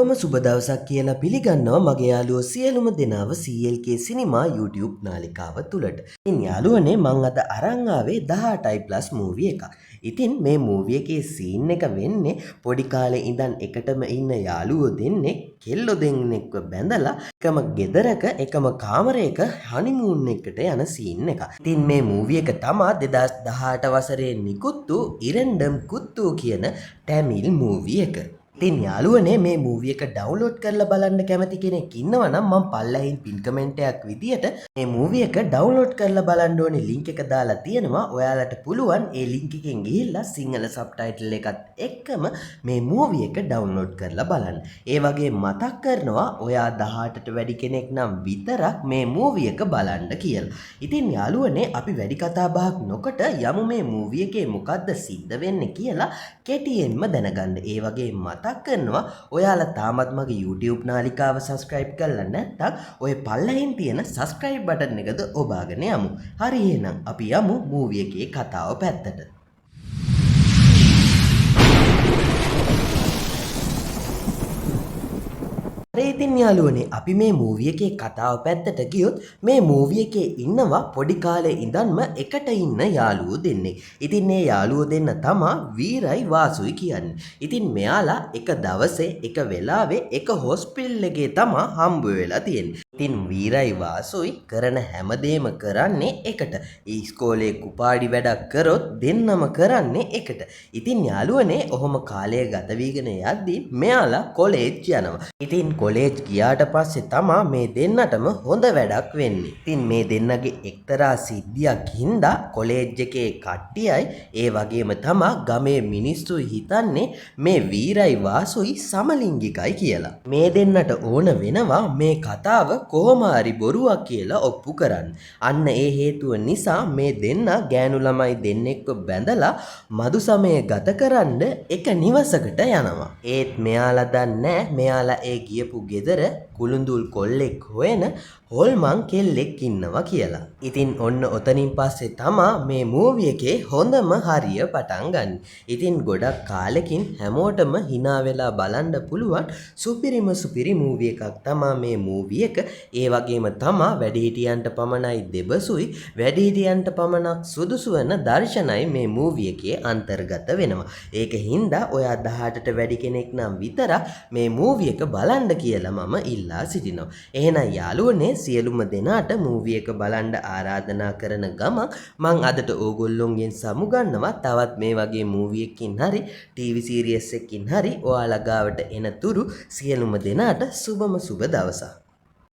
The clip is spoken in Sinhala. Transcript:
සුබම සුබ දවසක් කියලා පිළිගන්නවා මගේ යාළුවෝ සියලුම දෙනාව CLK සිනිමා YouTube නාලිකාව තුලට. ඉතින් යාළුවනේ මං අද අරන් ආවේ 18+ මූවි එකක්. ඉතින් මේ මූවි එකේ සීන් එක වෙන්නේ පොඩි කාලේ ඉඳන් එකටම ඉන්න යාළුවෝ දෙන්නෙක් කෙල්ලෝ දෙන්නෙක්ව බැඳලා එකම ගෙදරක එකම කාමරයක හනිමූන් එකට යන සීන් එකක්. ඉතින් මේ මූවි එක තමා 2018 වසරේ නිකුත් වූ ඉරෙන්ඩම් කුත්තු කියන ටැමිල් මූවි එක. ඉතින් යාළුවනේ මේ මූවි එක ඩවුන්ලෝඩ් කරලා බලන්න කැමති කෙනෙක් ඉන්නවා නම් මම පල්ලෙහින් පින් කමෙන්ට් එකක් විදියට මේ මූවි එක ඩවුන්ලෝඩ් කරලා බලන්න ඕනේ ලින්ක් එක දාලා තියෙනවා. ඔයාලට පුළුවන් ඒ ලින්ක් එකෙන් ගිහිල්ලා සිංහල සබ්ටයිටල් එකත් එක්කම මේ මූවි එක ඩවුන්ලෝඩ් කරලා බලන්න. ඒ වගේ මතක් කරනවා ඔයා 18ට වැඩි කෙනෙක් නම් විතරක් මේ මූවි එක බලන්න කියලා. ඉතින් යාළුවනේ අපි වැඩි කතා බහක් නොකොට යමු මේ මූවි එකේ මොකද්ද සිද්ධ වෙන්නේ කියලා කෙටියෙන්ම දැනගන්න. ඒ වගේ මතක් කරනවා ඔයාලා තාමත් මගේ YouTube නාලිකාව subscribe කරලා නැත්නම් ඔය පල්ලෙහින් තියෙන subscribe button එකද ඔබාගෙන යමු. හරි එහෙනම් අපි යමු මූවි එකේ කතාව පැත්තට. ඉතින් යාළුවනේ අපි මේ මූවි එකේ කතාව පැත්තට ගියොත් මේ මූවි එකේ ඉන්නවා පොඩි කාලේ ඉඳන්ම එකට ඉන්න යාළුවෝ දෙන්නේ. ඉතින් මේ යාළුවෝ දෙන්න තමා වීරයි වාසුයි කියන්නේ. ඉතින් මෙයාලා එක දවසේ එක වෙලාවේ එක හොස්පිටල් එකේ තමා හම්බ වෙලා තියෙන්නේ. ඉතින් වීරයි වාසුයි කරන හැමදේම කරන්නේ එකට. ඉස්කෝලේ කුපාඩි වැඩක් කරොත් දෙන්නම කරන්නේ එකට. ඉතින් යාළුවනේ ඔහොම කාලය ගත වීගෙන යද්දී මෙයාලා කොලෙජ් යනවා. ඉතින් කොලෙජ් ගියාට පස්සේ තමා මේ දෙන්නටම හොඳ වැඩක් වෙන්නේ. ඉතින් මේ දෙන්නගේ එක්තරා සිද්ධියක් හින්දා කොලෙජ් එකේ කට්ටියයි ඒ වගේම තමා ගමේ මිනිස්සුයි හිතන්නේ මේ වීරයි වාසුයි සමලිංගිකයි කියලා. මේ දෙන්නට ඕන වෙනවා මේ කතාව කොහොම හරි බොරුවක් කියලා ඔප්පු කරන්න. අන්න ඒ හේතුව නිසා මේ දෙන්න ගෑනු ළමයි දෙන්නෙක්ව බැඳලා මදු සමය ගත කරන්න එක නිවසකට යනවා. ඒත් මෙයාලා දන්නේ මෙයාලා ඒ ගියපු ගෙදර කුළුඳුල් කොල්ලෙක් හොයන හොල්මන් කෙල්ලෙක් ඉන්නවා කියලා. ඉතින් ඔන්න ඔතනින් පස්සේ තමා මේ මූවි එකේ හොඳම හරිය පටන් ගන්න. ඉතින් ගොඩක් කාලෙකින් හැමෝටම hina වෙලා බලන්න පුළුවන් සුපිරි මූවි එකක් තමා මේ මූවි එක. ඒ වගේම තමා වැඩිහිටියන්ට පමණයි දෙබසුයි වැඩිහිටියන්ට පමණක් සුදුසු වෙන දර්ශනයි මේ මූවි එකේ අන්තර්ගත වෙනවා. ඒක හින්දා ඔයා 18ට වැඩි කෙනෙක් නම් විතරක් මේ මූවි එක බලන්න කියලා මම ඉල්ලා සිටිනවා. එහෙනම් යාළුවනේ සියලුම දෙනාට මූවි එක බලන්න ආරාධනා කරන ගමන් මං අදට ඕගොල්ලොන්ගෙන් සමුගන්නවා තවත් මේ වගේ මූවි එකකින් හරි TV සීරීස් එකකින් හරි ඔයාලා ගාවට එන තුරු සියලුම දෙනාට සුබම සුබ දවසක්.